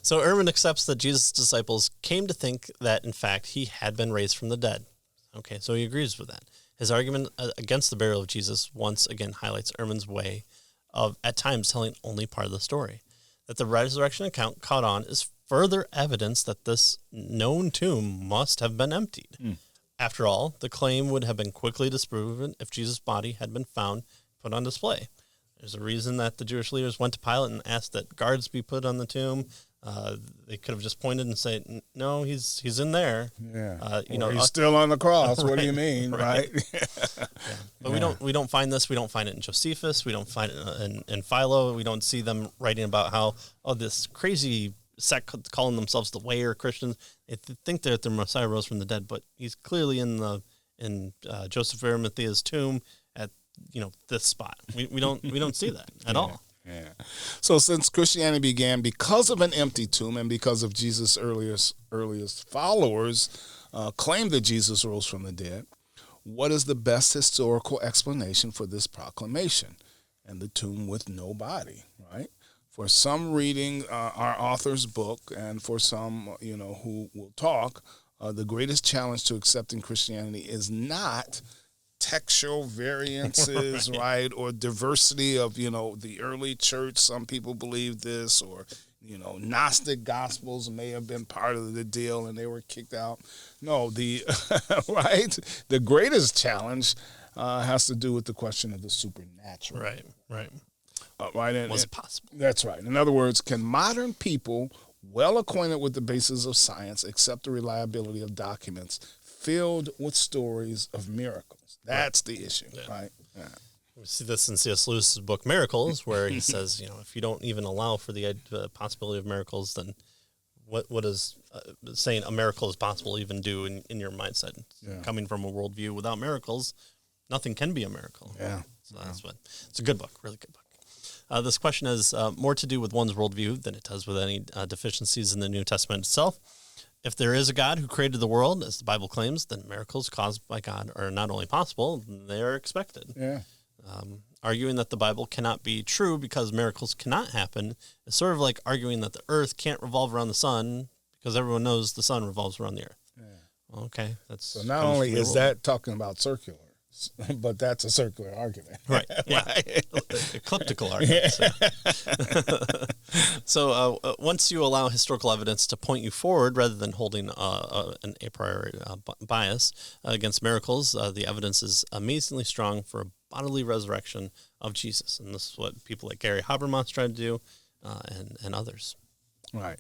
So Ehrman accepts that Jesus' disciples came to think that, in fact, he had been raised from the dead. Okay, so he agrees with that. His argument against the burial of Jesus once again highlights Ehrman's way of, at times, telling only part of the story. That the resurrection account caught on is further evidence that this known tomb must have been emptied. After all, the claim would have been quickly disproven if Jesus' body had been found, put on display. There's a reason that the Jewish leaders went to Pilate and asked that guards be put on the tomb. They could have just pointed and said, "No, he's in there." Yeah, he's still on the cross. Right, what do you mean, right? Yeah. But we don't find this. We don't find it in Josephus. We don't find it in Philo. We don't see them writing about how this crazy sect calling themselves the Way or Christians. They think that their Messiah rose from the dead, but he's clearly in Joseph of Arimathea's tomb at this spot. We don't see that at all. Yeah. So since Christianity began because of an empty tomb and because of Jesus' earliest followers claimed that Jesus rose from the dead, what is the best historical explanation for this proclamation? And the tomb with no body, right? For some reading our author's book, and for some, who will talk, the greatest challenge to accepting Christianity is not textual variances, right, or diversity of, the early church. Some people believe this, or, Gnostic Gospels may have been part of the deal and they were kicked out. No, right, the greatest challenge has to do with the question of the supernatural. Right. Right. Was it possible? That's right. In other words, can modern people well acquainted with the basis of science accept the reliability of documents filled with stories of miracles? That's the issue, right? Yeah. We see this in C.S. Lewis's book Miracles, where he says, if you don't even allow for the possibility of miracles, then what does saying a miracle is possible even do in your mindset? Yeah. Coming from a worldview without miracles, nothing can be a miracle. Yeah. So it's a good book, really good book. This question has more to do with one's worldview than it does with any deficiencies in the New Testament itself. If there is a God who created the world, as the Bible claims, then miracles caused by God are not only possible, they are expected. Yeah. Arguing that the Bible cannot be true because miracles cannot happen is sort of like arguing that the earth can't revolve around the sun because everyone knows the sun revolves around the earth. Yeah. Okay. So not only is that talking about circular, but that's a circular argument. Right. Yeah. Right. Ecliptical argument. Yeah. So once you allow historical evidence to point you forward rather than holding an a priori bias against miracles, the evidence is amazingly strong for a bodily resurrection of Jesus. And this is what people like Gary Habermas try to do and others. Right.